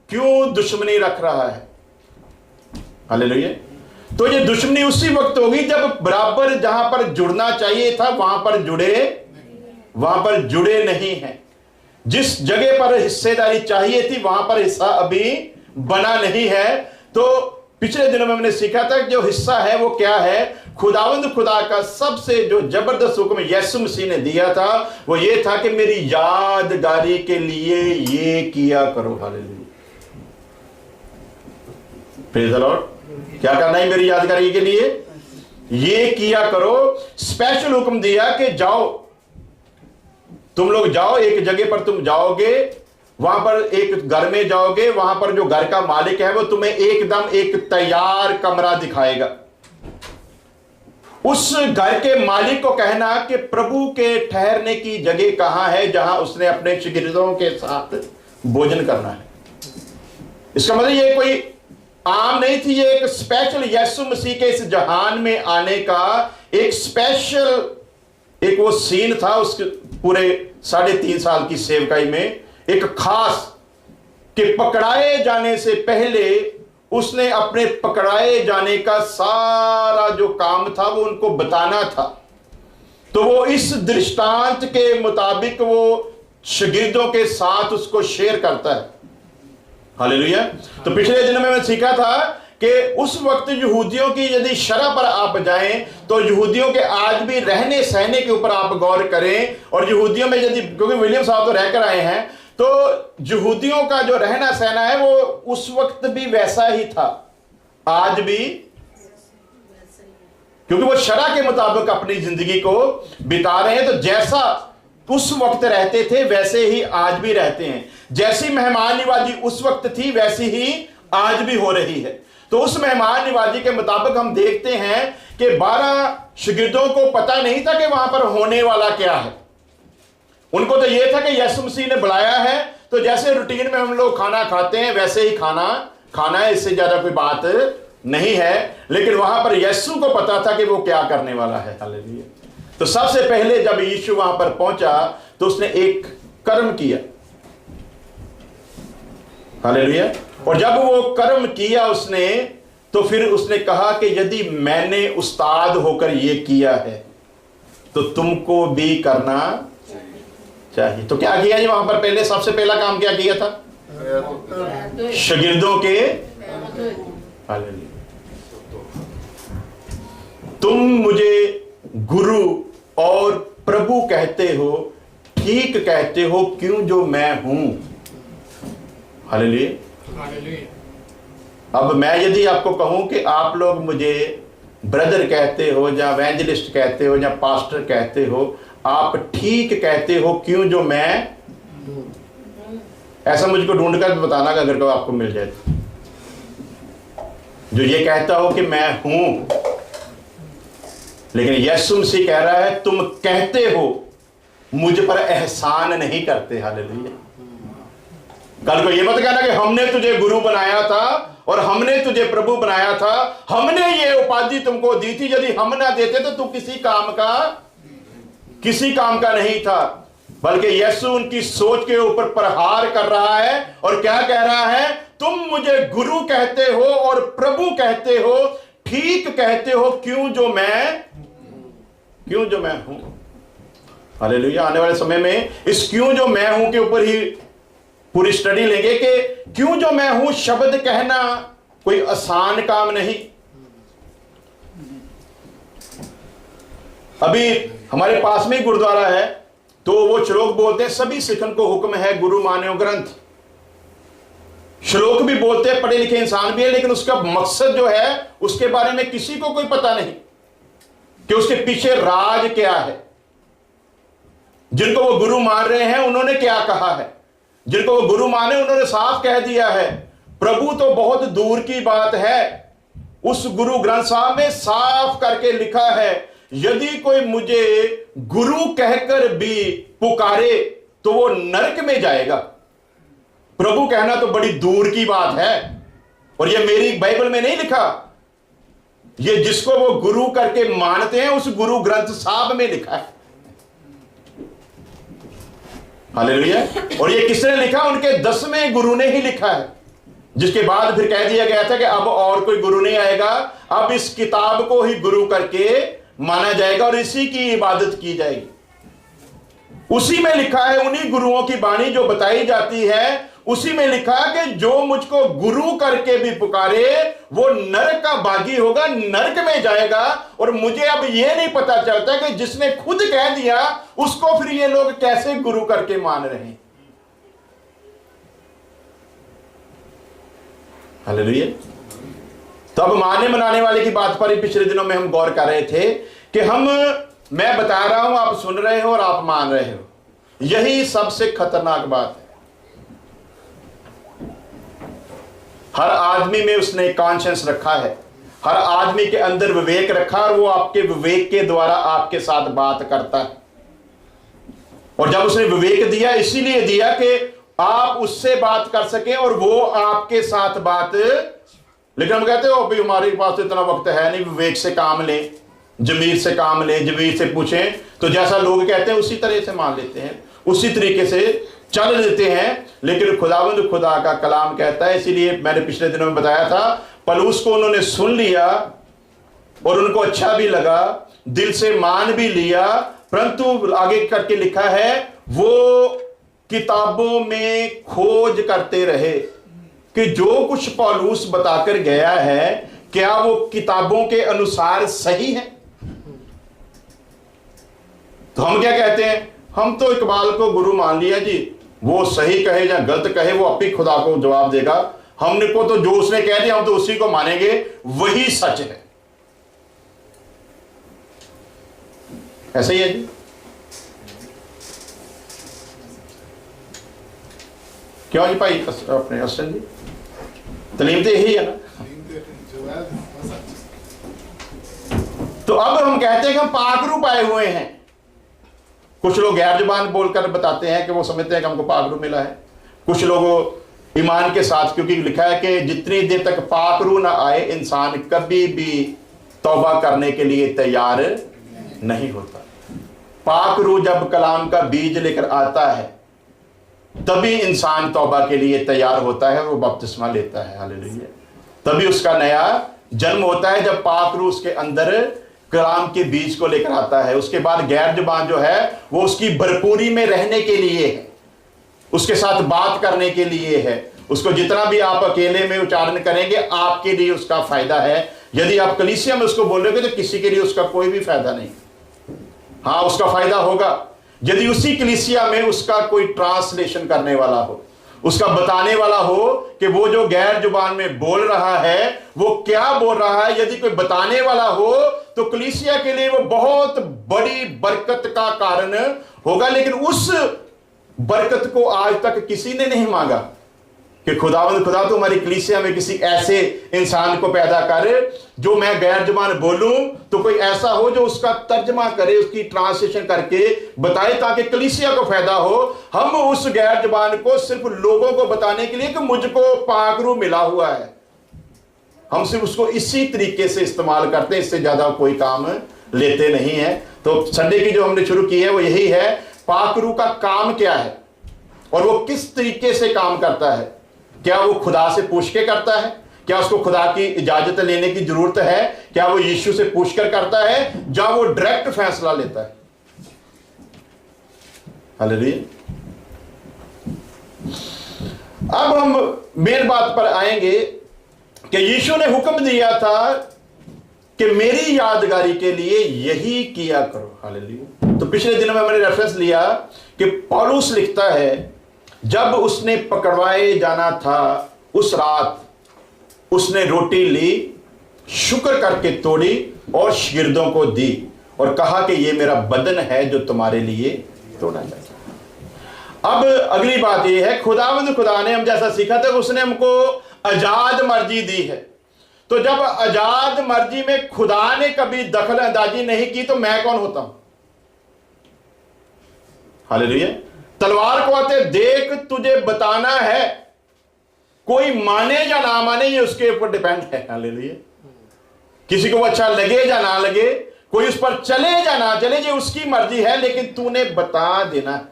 क्यों दुश्मनी रख रहा है? हालेलुया। तो ये दुश्मनी उसी वक्त होगी जब बराबर जहां पर जुड़ना चाहिए था वहां पर जुड़े नहीं हैं। जिस जगह पर हिस्सेदारी चाहिए थी वहां पर हिस्सा अभी बना नहीं है। तो पिछले दिनों में हमने सीखा था कि जो हिस्सा है वो क्या है? खुदावंद खुदा का सबसे जो जबरदस्त हुक्म यीशु मसीह ने दिया था वो ये था कि मेरी यादगारी के लिए ये किया करो। हालेलुया। Praise the Lord. क्या करना है मेरी यादगारी के लिए? ये किया करो। स्पेशल हुक्म दिया कि जाओ, तुम लोग जाओ, एक जगह पर तुम जाओगे, वहां पर एक घर में जाओगे, वहां पर जो घर का मालिक है वो तुम्हें एकदम एक तैयार कमरा दिखाएगा। उस घर के मालिक को कहना कि प्रभु के ठहरने की जगह कहां है, जहां उसने अपने शागिर्दों के साथ भोजन करना है। इसका मतलब ये कोई आम नहीं थी, ये एक स्पेशल यीशु मसीह के इस जहान में आने का एक स्पेशल एक वो सीन था उसके पूरे 3.5 साल की सेवकाई में। एक खास कि पकड़ाए जाने से पहले उसने अपने पकड़ाए जाने का सारा जो काम था वो उनको बताना था। तो वो इस दृष्टांत के मुताबिक वो शागिर्दों के साथ उसको शेयर करता है। हालेलुया। तो पिछले दिनों में सीखा था कि उस वक्त यहूदियों की यदि शरह पर आप जाएं तो यहूदियों के आज भी रहने सहने के ऊपर आप गौर करें। और यहूदियों में यदि, क्योंकि विलियम साहब तो रहकर आए हैं, तो यहूदियों का जो रहना सहना है वो उस वक्त भी वैसा ही था, आज भी, क्योंकि वो शरह के मुताबिक अपनी जिंदगी को बिता रहे हैं। तो जैसा उस वक्त रहते थे वैसे ही आज भी रहते हैं। जैसी मेहमान नवाजी उस वक्त थी वैसी ही आज भी हो रही है। तो उस मेहमान नवाजी के मुताबिक हम देखते हैं कि 12 शागिर्दों को पता नहीं था कि वहां पर होने वाला क्या है। उनको तो यह था कि यीशु मसीह ने बुलाया है, तो जैसे रूटीन में हम लोग खाना खाते हैं वैसे ही खाना है, इससे ज्यादा कोई बात नहीं है। लेकिन वहां पर यीशु को पता था कि वो क्या करने वाला है। हालेलुया। तो सबसे पहले जब यीशु वहां पर पहुंचा तो उसने एक कर्म किया। हालेलुया। और जब वो कर्म किया उसने, तो फिर उसने कहा कि यदि मैंने उस्ताद होकर ये किया है तो तुमको भी करना चाहिए। तो क्या किया जी वहां पर? पहले सबसे पहला काम क्या किया था? शागिर्दों के, हालेलुया, तुम मुझे गुरु और प्रभु कहते हो, ठीक कहते हो, क्यों जो मैं हूं। हालेलुया। अब मैं यदि आपको कहूं कि आप लोग मुझे ब्रदर कहते हो या एवेंजलिस्ट कहते हो या पास्टर कहते हो, आप ठीक कहते हो, क्यों जो मैं, ऐसा मुझको ढूंढ कर बताना अगर कोई आपको मिल जाए तो, जो ये कहता हो कि मैं हूं। लेकिन यीशु मसीह कह रहा है तुम कहते हो, मुझ पर एहसान नहीं करते। हालेलुया। कल को ये मत कहना कि हमने तुझे गुरु बनाया था और हमने तुझे प्रभु बनाया था, हमने ये उपाधि तुमको दी थी, यदि हम ना देते तो तू किसी काम का नहीं था। बल्कि यीशु उनकी सोच के ऊपर प्रहार कर रहा है और क्या कह रहा है? तुम मुझे गुरु कहते हो और प्रभु कहते हो, ठीक कहते हो, क्यों जो मैं हूं। हालेलुया। आने वाले समय में इस क्यों जो मैं हूं के ऊपर ही पूरी स्टडी लेंगे कि क्यों जो मैं हूं शब्द कहना कोई आसान काम नहीं। अभी हमारे पास में गुरुद्वारा है, तो वो श्लोक बोलते हैं, सभी सिखन को हुक्म है गुरु मान्यो ग्रंथ। श्लोक भी बोलते हैं, पढ़े लिखे इंसान भी है, लेकिन उसका मकसद जो है उसके बारे में किसी को कोई पता नहीं कि उसके पीछे राज क्या है। जिनको वो गुरु मान रहे हैं उन्होंने क्या कहा है, जिनको वो गुरु माने उन्होंने साफ कह दिया है। प्रभु तो बहुत दूर की बात है, उस गुरु ग्रंथ साहब में साफ करके लिखा है, यदि कोई मुझे गुरु कहकर भी पुकारे तो वो नरक में जाएगा। प्रभु कहना तो बड़ी दूर की बात है, और ये मेरी बाइबल में नहीं लिखा, ये जिसको वो गुरु करके मानते हैं उस गुरु ग्रंथ साहब में लिखा है। हालेलुया। और ये किसने लिखा? उनके 10वें गुरु ने ही लिखा है, जिसके बाद फिर कह दिया गया था कि अब और कोई गुरु नहीं आएगा, अब इस किताब को ही गुरु करके माना जाएगा और इसी की इबादत की जाएगी। उसी में लिखा है, उन्हीं गुरुओं की वाणी जो बताई जाती है, उसी में लिखा कि जो मुझको गुरु करके भी पुकारे वो नरक का बागी होगा, नरक में जाएगा। और मुझे अब ये नहीं पता चलता कि जिसने खुद कह दिया उसको फिर ये लोग कैसे गुरु करके मान रहे हैं। हालेलुया। तो अब मानने मनाने वाले की बात पर ही पिछले दिनों में हम गौर कर रहे थे कि मैं बता रहा हूं, आप सुन रहे हो और आप मान रहे हो। यही सबसे खतरनाक बात है। हर आदमी में उसने कॉन्शियस रखा है, हर आदमी के अंदर विवेक रखा, और वो आपके विवेक के द्वारा आपके साथ बात करता है। और जब उसने विवेक दिया, इसीलिए दिया कि आप उससे बात कर सके और वो आपके साथ बात। लेकिन हम कहते हो अभी हमारे पास तो इतना वक्त है नहीं, विवेक से काम लें, जमीर से काम लें, जमीर से पूछें, तो जैसा लोग कहते हैं उसी तरह से मान लेते हैं, उसी तरीके से चल लेते हैं। लेकिन खुदावंद खुदा का कलाम कहता है, इसीलिए मैंने पिछले दिनों में बताया था, पलूस को उन्होंने सुन लिया और उनको अच्छा भी लगा, दिल से मान भी लिया, परंतु आगे करके लिखा है वो किताबों में खोज करते रहे कि जो कुछ पौलुस बताकर गया है क्या वो किताबों के अनुसार सही है। तो हम क्या कहते हैं, हम तो इकबाल को गुरु मान लिया जी, वो सही कहे या गलत कहे वो अपनी खुदा को जवाब देगा। हमने को तो जो उसने कह दिया हम तो उसी को मानेंगे, वही सच है। ऐसा ही है जी। क्यों जी भाई अपने असन जी, तलीम तो यही है ना। तो अब हम कहते हैं कि हम पाक रूप आए हुए हैं। कुछ लोग गैर जुबान बोलकर बताते हैं कि वो समझते हैं कि हमको पाक रूप मिला है। कुछ लोग ईमान के साथ, क्योंकि लिखा है कि जितनी देर तक पाक रूह ना आए इंसान कभी भी तौबा करने के लिए तैयार नहीं होता। पाक रूह जब कलाम का बीज लेकर आता है तभी इंसान तौबा के लिए तैयार होता है, वो बपतिस्मा लेता है। हालेलुया। तभी उसका नया जन्म होता है, जब पाक रूह उसके अंदर कलाम के बीज को लेकर आता है। उसके बाद गैर जुबान जो है वो उसकी भरपूरी में रहने के लिए है, उसके साथ बात करने के लिए है। उसको जितना भी आप अकेले में उच्चारण करेंगे आपके लिए उसका फायदा है। यदि आप कलीसिया में उसको बोलोगे तो किसी के लिए उसका कोई भी फायदा नहीं। हाँ, उसका फायदा होगा यदि उसी कलीसिया में उसका कोई ट्रांसलेशन करने वाला हो, उसका बताने वाला हो कि वो जो गैर जुबान में बोल रहा है वो क्या बोल रहा है। यदि कोई बताने वाला हो तो कलीसिया के लिए वो बहुत बड़ी बरकत का कारण होगा। लेकिन उस बरकत को आज तक किसी ने नहीं मांगा कि खुदावंद खुदा तो हमारी कलीसिया में किसी ऐसे इंसान को पैदा करे जो मैं गैर जुबान बोलूं तो कोई ऐसा हो जो उसका तर्जमा करे, उसकी ट्रांसलेशन करके बताए ताकि कलीसिया को फायदा हो। हम उस गैर जुबान को सिर्फ लोगों को बताने के लिए कि मुझको पाक रूह मिला हुआ है, हम सिर्फ उसको इसी तरीके से इस्तेमाल करते हैं, इससे ज्यादा कोई काम लेते नहीं है। तो संडे की जो हमने शुरू की है वो यही है, पाक रूह का काम क्या है और वो किस तरीके से काम करता है। क्या वो खुदा से पूछ के करता है, क्या उसको खुदा की इजाजत लेने की जरूरत है, क्या वो यीशु से पूछकर करता है, या वो डायरेक्ट फैसला लेता है। हालेलुया। अब हम मेन बात पर आएंगे कि यीशु ने हुक्म दिया था कि मेरी यादगारी के लिए यही किया करो। हालेलुया। तो पिछले दिनों में मैंने रेफरेंस लिया कि पौलुस लिखता है जब उसने पकड़वाए जाना था उस रात उसने रोटी ली, शुक्र करके तोड़ी और शागिर्दों को दी और कहा कि ये मेरा बदन है जो तुम्हारे लिए तोड़ा जाएगा। अब अगली बात यह है, खुदावंद खुदा ने हम जैसा सीखा था उसने हमको आजाद मर्जी दी है। तो जब आजाद मर्जी में खुदा ने कभी दखल अंदाजी नहीं की तो मैं कौन होता हूं। हालेलुया। तलवार को आते देख तुझे बताना है, कोई माने या ना माने ये उसके ऊपर डिपेंड है। हालेलुया। किसी को वो अच्छा लगे या ना लगे, कोई उस पर चले या ना चले, ये उसकी मर्जी है, लेकिन तूने बता देना है।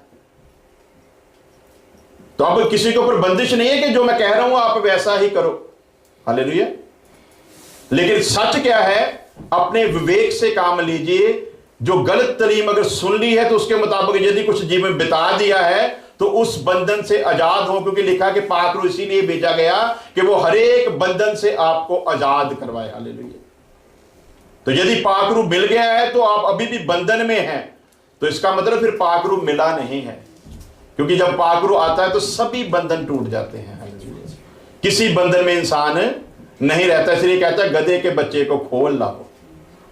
तो अब किसी के ऊपर बंदिश नहीं है कि जो मैं कह रहा हूं आप वैसा ही करो। हालेलुया। लेकिन सच क्या है, अपने विवेक से काम लीजिए। जो गलत तलीम अगर सुन ली है तो उसके मुताबिक यदि कुछ जीवन बिता दिया है तो उस बंधन से आजाद हो, क्योंकि लिखा कि पाक रूह इसीलिए भेजा गया कि वो हर एक बंधन से आपको आजाद करवाए। हालेलुया। तो यदि पाक रूह मिल गया है तो आप अभी भी बंधन में हैं, तो इसका मतलब फिर पाक रूह मिला नहीं है, क्योंकि जब पाक रूह आता है तो सभी बंधन टूट जाते हैं। हालेलुया। किसी बंधन में इंसान नहीं रहता, इसलिए कहता है गधे के बच्चे को खोल लाओ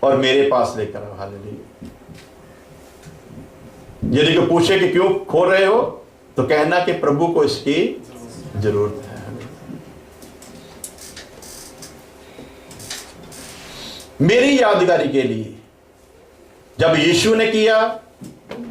और मेरे पास लेकर आओ। हालेलुया। यदि कोई पूछे कि क्यों खोल रहे हो, तो कहना कि प्रभु को इसकी जरूरत है। मेरी यादगारी के लिए जब यीशु ने किया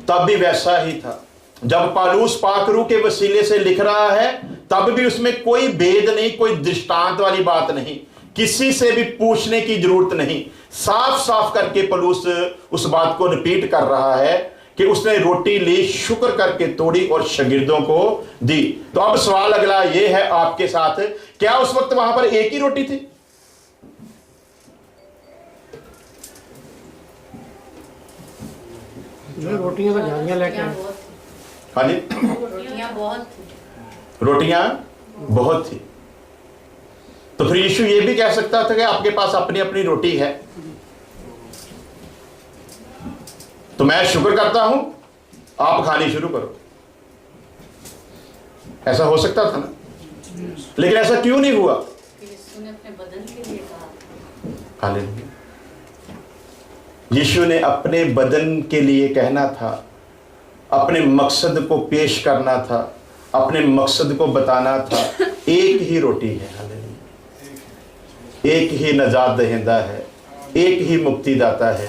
तब भी वैसा ही था। जब पौलुस पाखरू के वसीले से लिख रहा है तब भी उसमें कोई भेद नहीं, कोई दृष्टांत वाली बात नहीं, किसी से भी पूछने की जरूरत नहीं। साफ साफ करके पौलुस उस बात को रिपीट कर रहा है कि उसने रोटी ली, शुक्र करके तोड़ी और शागिर्दों को दी। तो अब सवाल अगला ये है आपके साथ, क्या उस वक्त वहां पर एक ही रोटी थी? रोटियां तो झाड़ियां लेके आए। हाँ जी, रोटियां बहुत थी। तो फिर यीशु ये भी कह सकता था कि आपके पास अपनी अपनी रोटी है, तो मैं शुक्र करता हूं, आप खानी शुरू करो। ऐसा हो सकता था ना, लेकिन ऐसा क्यों नहीं हुआ? यीशु ने अपने बदन के लिए कहा। हालेलुया। यीशु ने अपने बदन के लिए कहना था, अपने मकसद को पेश करना था, अपने मकसद को बताना था। एक ही रोटी है, हालेलुया। एक ही नजात दहिंदा है, एक ही मुक्तिदाता है,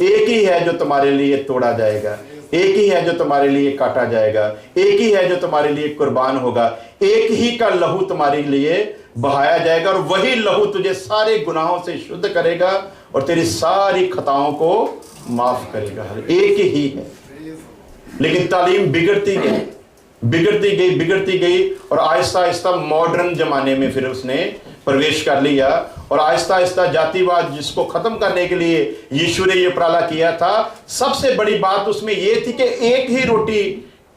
एक ही है जो तुम्हारे लिए तोड़ा जाएगा, एक ही है जो तुम्हारे लिए काटा जाएगा, एक ही है जो तुम्हारे लिए कुर्बान होगा, एक ही का लहू तुम्हारे लिए बहाया जाएगा और वही लहू तुझे सारे गुनाहों से शुद्ध करेगा और तेरी सारी खताओं को माफ करेगा। एक ही है। लेकिन तालीम बिगड़ती गई, बिगड़ती गई, बिगड़ती गई और आहिस्ता आहिस्ता मॉडर्न जमाने में फिर उसने प्रवेश कर लिया और आहिस्ता आहिस्ता जातिवाद जिसको खत्म करने के लिए यीशु ने यह उपराला किया था, सबसे बड़ी बात उसमें यह थी कि एक ही रोटी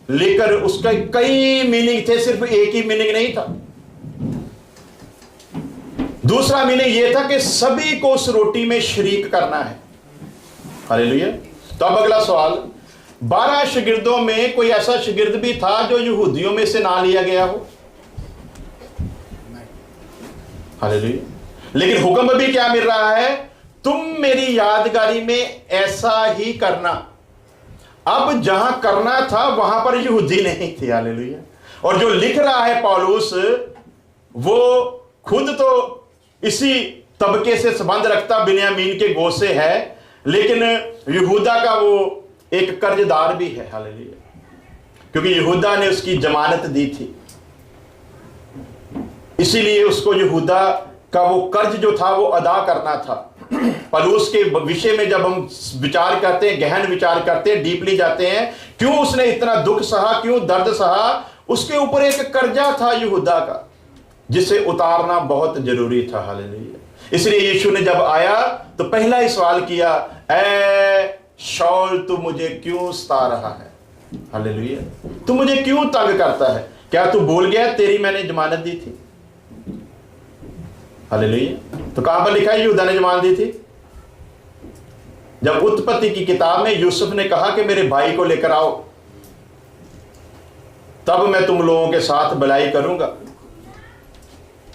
लेकर उसका कई मीनिंग थे, सिर्फ एक ही मीनिंग नहीं था। दूसरा मीनिंग यह था कि सभी को उस रोटी में शरीक करना है। हालेलुया। तो अब अगला सवाल, 12 शागिर्दों में कोई ऐसा शागिर्द भी था जो यहूदियों में से ना लिया गया हो? हालेलुया। लेकिन हुक्म भी क्या मिल रहा है? तुम मेरी यादगारी में ऐसा ही करना। अब जहां करना था वहां पर यहूदी नहीं थे। हालेलुया। और जो लिख रहा है पौलुस, वो खुद तो इसी तबके से संबंध रखता, बिन्यामीन के गोद से है, लेकिन यहूदा का वो एक कर्जदार भी है। हालेलुया। क्योंकि यहूदा ने उसकी जमानत दी थी, इसीलिए उसको यहूदा का वो कर्ज जो था वो अदा करना था। पौलुस के विषय में जब हम विचार करते हैं, गहन विचार करते हैं, डीपली जाते हैं, क्यों उसने इतना दुख सहा, क्यों दर्द सहा, उसके ऊपर एक कर्जा था यहूदा का, जिसे उतारना बहुत जरूरी था। हालेलुया। इसलिए यीशु ने जब आया तो पहला ही सवाल किया, ऐ शाऊल तू मुझे क्यों सता रहा है? हालेलुया। तू मुझे क्यों तंग करता है? क्या तू भूल गया तेरी मैंने जमानत दी थी? हालेलुया। तो कहां पर लिखा है यहूदा ने जमानत दी थी? जब उत्पत्ति की किताब में यूसुफ ने कहा कि मेरे भाई को लेकर आओ, तब मैं तुम लोगों के साथ भलाई करूंगा।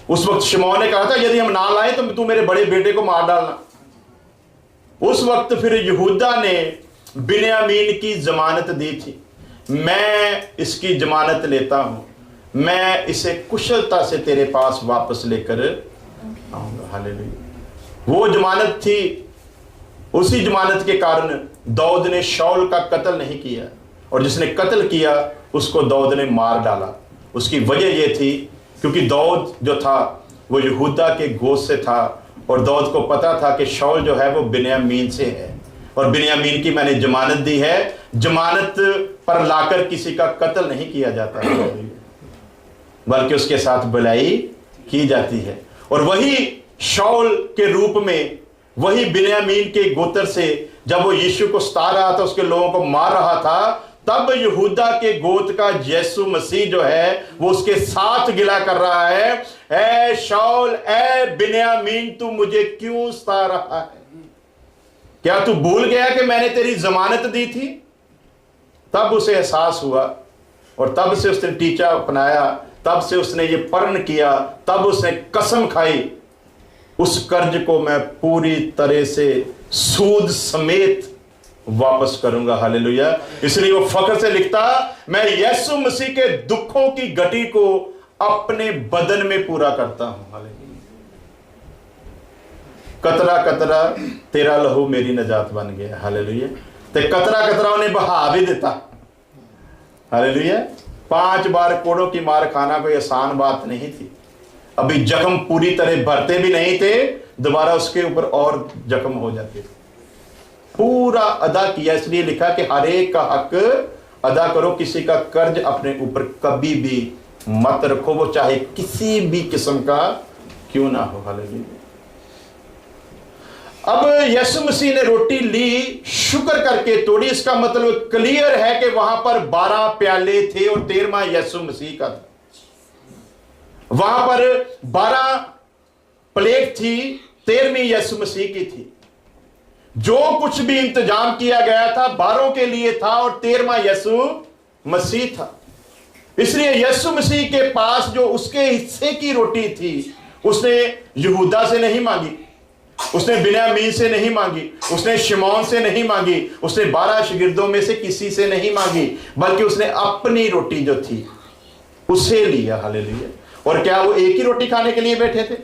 उस वक्त शिमोन ने कहा था यदि हम ना लाए तो तू मेरे बड़े बेटे को मार डालना। उस वक्त फिर यहूदा ने बिन्यामीन की जमानत दी थी, मैं इसकी जमानत लेता हूं, मैं इसे कुशलता से तेरे पास वापस लेकर आऊंगा। हालेलुया। वो जमानत थी, उसी जमानत के कारण दाऊद ने शाऊल का कत्ल नहीं किया, और जिसने कत्ल किया उसको दाऊद ने मार डाला। उसकी वजह यह थी क्योंकि दाऊद जो था वो यहूदा के गोद से था और दाऊद को पता था कि शाऊल जो है वो बिन्यामीन से है और बिन्यामीन की मैंने जमानत दी है। जमानत पर लाकर किसी का कत्ल नहीं किया जाता है, बल्कि उसके साथ भलाई की जाती है। और वही शाऊल के रूप में, वही बिन्यामीन के गोत्र से जब वो यीशु को सता रहा था, उसके लोगों को मार रहा था, तब यहूदा के गोत्र का यीशु मसीह जो है वो उसके साथ गिला कर रहा है, ऐ शाऊल, ऐ बिन्यामीन, तू मुझे क्यों सता रहा है? क्या तू भूल गया कि मैंने तेरी जमानत दी थी? तब उसे एहसास हुआ और तब से उसने टीचा अपनाया, तब से उसने ये प्रण किया, तब उसने कसम खाई उस कर्ज को मैं पूरी तरह से सूद समेत वापस करूंगा। हालेलुया। इसलिए वो फख्र से लिखता, मैं यीशु मसीह के दुखों की घटी को अपने बदन में पूरा करता हूं। हालेलुया। कतरा कतरा तेरा लहू मेरी नजात बन गया। हालेलुया। ते कतरा कतरा उन्हें बहा भी देता। हालेलुया। 5 बार कोड़ों की मार खाना कोई आसान बात नहीं थी। अभी जख्म पूरी तरह भरते भी नहीं थे, दोबारा उसके ऊपर और जख्म हो जाते थे। पूरा अदा किया, इसलिए लिखा कि हर एक का हक अदा करो, किसी का कर्ज अपने ऊपर कभी भी मत रखो, वो चाहे किसी भी किस्म का क्यों ना हो। हालेलुया। अब यीशु मसीह ने रोटी ली, शुक्र करके तोड़ी, इसका मतलब क्लियर है कि वहां पर 12 प्याले थे और 13वां यीशु मसीह का था। वहां पर 12 प्लेट थी, 13वीं यीशु मसीह की थी। जो कुछ भी इंतजाम किया गया था 12 के लिए था और 13वां यीशु मसीह था। इसलिए यीशु मसीह के पास जो उसके हिस्से की रोटी थी, उसने यहूदा से नहीं मांगी, उसने बिन्यामीन से नहीं मांगी, उसने शिमौन से नहीं मांगी, उसने 12 शागिर्दों में से किसी से नहीं मांगी, बल्कि उसने अपनी रोटी जो थी उसे लिया। हालेलुया। और क्या वो एक ही रोटी खाने के लिए बैठे थे?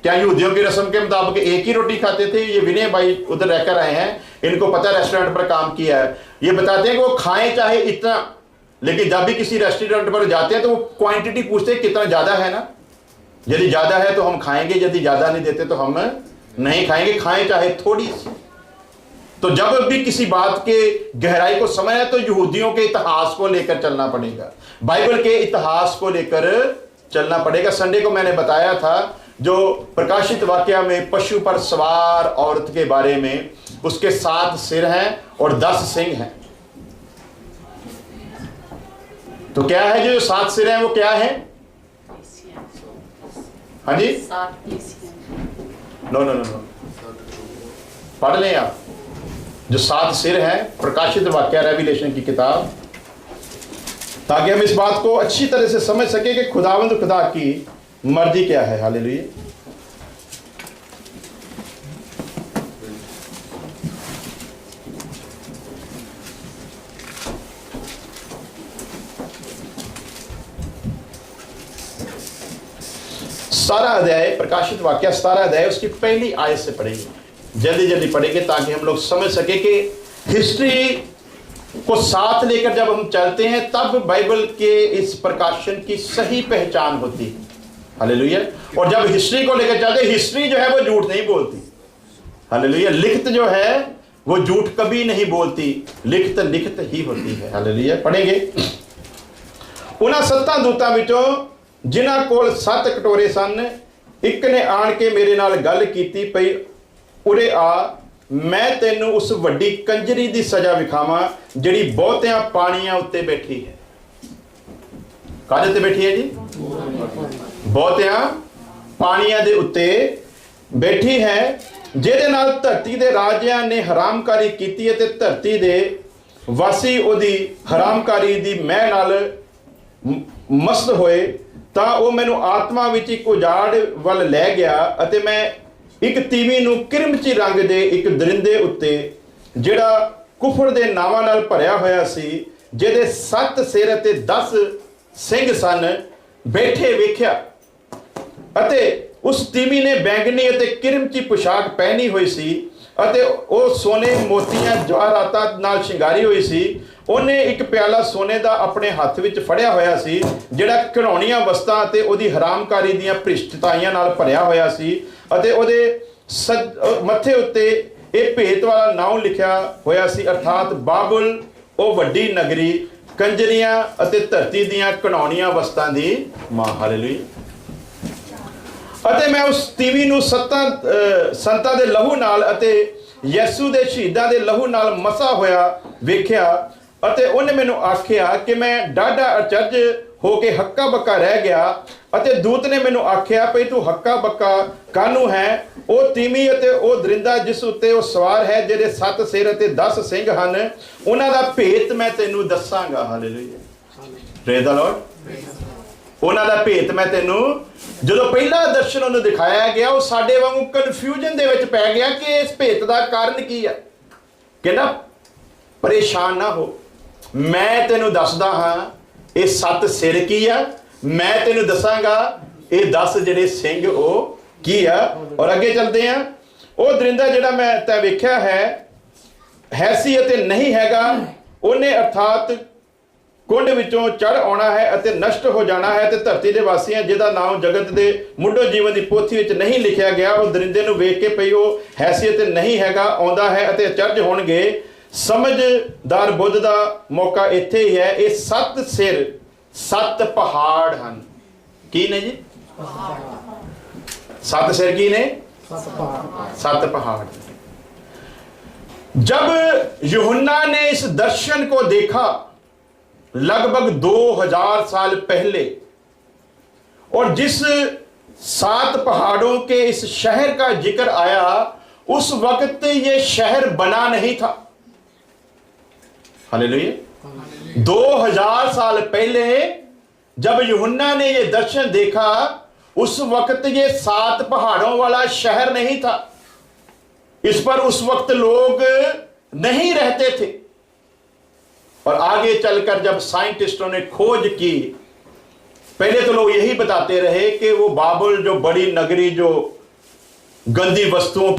क्या यहूदियों की रस्म के मुताबिक एक ही रोटी खाते थे? ये विनय भाई उधर रहकर आए हैं, इनको पता है, रेस्टोरेंट पर काम किया है। ये बताते हैं कि वो खाएं चाहे इतना, लेकिन जब भी किसी रेस्टोरेंट पर जाते हैं तो वो क्वांटिटी पूछते हैं कितना ज्यादा है ना, यदि ज्यादा है तो हम खाएंगे, यदि ज्यादा नहीं देते तो हम नहीं खाएंगे, खाएं चाहे थोड़ी सी। तो जब भी किसी बात के गहराई को समझना है तो यहूदियों के इतिहास को लेकर चलना पड़ेगा, बाइबल के इतिहास को लेकर चलना पड़ेगा। संडे को मैंने बताया था जो प्रकाशित वाक्य में पशु पर सवार औरत के बारे में, उसके 7 सिर हैं और 10 सिंग हैं। तो क्या है जो 7 सिर हैं वो क्या है? हाँ जी, नो नो नो नो, पढ़ लें आप। जो 7 सिर हैं, प्रकाशित वाक्य रेविलेशन की किताब, ताकि हम इस बात को अच्छी तरह से समझ सके कि खुदावंद खुदा की मर्जी क्या है। हालेलुया। सारा अध्याय प्रकाशित वाक्य 17 अध्याय उसकी पहली आयत से पढ़ेंगे, जल्दी जल्दी पढ़ेंगे ताकि हम लोग समझ सके कि हिस्ट्री को साथ लेकर जब हम चलते हैं तब बाइबल के इस प्रकाशन की सही पहचान होती है। हालेलुया। और जब हिस्ट्री को लेकर चलते, हिस्ट्री जो है वो झूठ नहीं बोलती। हालेलुया। लिखत जो है वो झूठ कभी नहीं बोलती, लिखत लिखत ही होती है। हालेलुया। पढ़ेंगे। उन्हां 7 दूतां विचों जिन्हां कोल 7 कटोरे सन, एक ने आण के मेरे नाल गल कीती पई, उरे आ, मैं तेनू उस वड्डी कंजरी दी सजा विखावां जिहड़ी बहुतियां पाणियां उत्ते बैठी है। काहदे ते बैठी है जी? बहुतियां पाणियां दे उत्ते बैठी है, जिहदे नाल धरती दे राजियां ने हरामकारी कीती है ते धरती दे वासी ओदी हरामकारी दी मैं नाल मस्त होए। ਤਾਂ ਉਹ ਮੈਨੂੰ ਆਤਮਾ ਵਿੱਚ ਇੱਕ ਉਜਾੜ ਵੱਲ ਲੈ ਗਿਆ ਅਤੇ ਮੈਂ ਇੱਕ ਤੀਵੀਂ ਨੂੰ ਕਿਰਮਚੀ ਰੰਗ ਦੇ ਇੱਕ ਦਰਿੰਦੇ ਉੱਤੇ ਜਿਹੜਾ ਕੁਫਰ ਦੇ ਨਾਵਾਂ ਨਾਲ ਭਰਿਆ ਹੋਇਆ ਸੀ, ਜਿਹਦੇ 7 ਸਿਰ ਅਤੇ 10 ਸਿੰਘ ਸਨ, ਬੈਠੇ ਵੇਖਿਆ। ਅਤੇ ਉਸ ਤੀਵੀਂ ਨੇ ਬੈਂਗਨੀ ਅਤੇ ਕਿਰਮਚੀ ਪੁਸ਼ਾਕ ਪਹਿਨੀ ਹੋਈ ਸੀ ਅਤੇ ਉਹ ਸੋਨੇ ਮੋਤੀਆਂ ਜਵਾਹਰਾਤਾਂ ਨਾਲ ਸ਼ਿੰਗਾਰੀ ਹੋਈ ਸੀ। ਉਹਨੇ ਇੱਕ ਪਿਆਲਾ ਸੋਨੇ ਦਾ ਆਪਣੇ ਹੱਥ ਵਿੱਚ ਫੜਿਆ ਹੋਇਆ ਸੀ, ਜਿਹੜਾ ਘਿਣਾਉਣੀਆਂ ਵਸਤਾਂ ਅਤੇ ਉਹਦੀ ਹਰਾਮਕਾਰੀ ਦੀਆਂ ਭ੍ਰਿਸ਼ਟਤਾਈਆਂ ਨਾਲ ਭਰਿਆ ਹੋਇਆ ਸੀ ਅਤੇ ਉਹਦੇ ਮੱਥੇ ਉੱਤੇ ਇਹ ਭੇਤ ਵਾਲਾ ਨਾਮ ਲਿਖਿਆ ਹੋਇਆ ਸੀ, ਅਰਥਾਤ ਬਾਬੁਲ, ਉਹ ਵੱਡੀ ਨਗਰੀ, ਕੰਜਰੀਆਂ ਅਤੇ ਧਰਤੀ ਦੀਆਂ ਘਿਣਾਉਣੀਆਂ ਵਸਤਾਂ ਦੀ ਮਾਂ। ਹਾਲੇਲੂਇਆ। ਅਤੇ ਮੈਂ ਉਸ ਤੀਵੀ ਨੂੰ ਸੰਤਾਂ ਦੇ ਲਹੂ ਨਾਲ ਅਤੇ ਯਿਸੂ ਦੇ ਸ਼ਹੀਦਾਂ ਦੇ ਲਹੂ ਨਾਲ ਮਸਾ ਹੋਇਆ ਵੇਖਿਆ ਅਤੇ ਉਹਨੇ ਮੈਨੂੰ ਆਖਿਆ ਕਿ ਮੈਂ ਡਾਢਾ ਅਚਰਜ ਹੋ ਕੇ ਹੱਕਾ ਬੱਕਾ ਰਹਿ ਗਿਆ। ਅਤੇ ਦੂਤ ਨੇ ਮੈਨੂੰ ਆਖਿਆ ਭਈ ਤੂੰ ਹੱਕਾ ਬੱਕਾ ਕਾਹਨੂੰ ਹੈ? ਉਹ ਤੀਵੀ ਅਤੇ ਉਹ ਦਰਿੰਦਾ ਜਿਸ ਉੱਤੇ ਉਹ ਸਵਾਰ ਹੈ, ਜਿਹਦੇ 7 ਸਿਰ ਅਤੇ 10 ਸਿੰਘ ਹਨ, ਉਹਨਾਂ ਦਾ ਭੇਤ ਮੈਂ ਤੈਨੂੰ ਦੱਸਾਂਗਾ। ਹਾਲੇਲੂਇਆ। Praise the Lord. ਉਹਨਾਂ ਦਾ ਭੇਤ ਮੈਂ ਤੈਨੂੰ, ਜਦੋਂ ਪਹਿਲਾ ਦਰਸ਼ਨ ਉਹਨੂੰ ਦਿਖਾਇਆ ਗਿਆ, ਉਹ ਸਾਡੇ ਵਾਂਗੂ ਕਨਫਿਊਜ਼ਨ ਦੇ ਵਿੱਚ ਪੈ ਗਿਆ ਕਿ ਇਸ ਭੇਤ ਦਾ ਕਾਰਨ ਕੀ ਆ। ਕਹਿੰਦਾ ਪਰੇਸ਼ਾਨ ਨਾ ਹੋ, ਮੈਂ ਤੈਨੂੰ ਦੱਸਦਾ ਹਾਂ ਇਹ 7 ਸਿਰ ਕੀ ਆ, ਮੈਂ ਤੈਨੂੰ ਦੱਸਾਂਗਾ ਇਹ 10 ਜਿਹੜੇ ਸਿੰਘ ਉਹ ਕੀ ਆ। ਔਰ ਅੱਗੇ ਚੱਲਦੇ ਆ। ਉਹ ਦਰਿੰਦਾ ਜਿਹੜਾ ਮੈਂ ਤੈਂ ਵੇਖਿਆ ਹੈ ਸੀ ਅਤੇ ਨਹੀਂ ਹੈਗਾ, ਉਹਨੇ ਅਰਥਾਤ ਕੁੰਡ ਵਿੱਚੋਂ ਚੜ ਆਉਣਾ ਹੈ ਅਤੇ ਨਸ਼ਟ ਹੋ ਜਾਣਾ ਹੈ, ਤੇ ਧਰਤੀ ਦੇ ਵਾਸੀਆਂ ਜਿਹਦਾ ਨਾਮ ਜਗਤ ਦੇ ਮੁੱਢੋਂ ਜੀਵਨ ਦੀ ਪੋਥੀ ਵਿੱਚ ਨਹੀਂ ਲਿਖਿਆ ਗਿਆ, ਉਹ ਦਰਿੰਦੇ ਨੂੰ ਵੇਖ ਕੇ ਪਈ ਉਹ ਹੈਸੀਅਤ ਨਹੀਂ ਹੈਗਾ ਆਉਂਦਾ ਹੈ ਅਤੇ ਅਚਰਜ ਹੋਣਗੇ। ਸਮਝਦਾਰ ਬੁੱਧ ਦਾ ਮੌਕਾ ਇੱਥੇ ਹੀ ਹੈ। ਇਹ 7 ਸਿਰ 7 ਪਹਾੜ ਹਨ। ਕੀ ਨੇ ਜੀ? 7 ਸਿਰ ਕੀ ਨੇ? 7 पहाड़। जब यूहन्ना ने इस दर्शन को देखा लगभग 2000 साल पहले, और जिस 7 पहाड़ों के इस शहर का जिक्र आया, उस वक्त ये शहर बना नहीं था। हालेलुया। 2000 साल पहले जब यूहन्ना ने ये दर्शन देखा, उस वक्त ये 7 पहाड़ों वाला शहर नहीं था। इस पर उस वक्त लोग नहीं रहते थे। और आगे चलकर जब साइंटिस्टों ने खोज की, पहले तो लोग यही बताते रहे कि वो बाबुल जो बड़ी नगरी जो गंदी वस्तुओं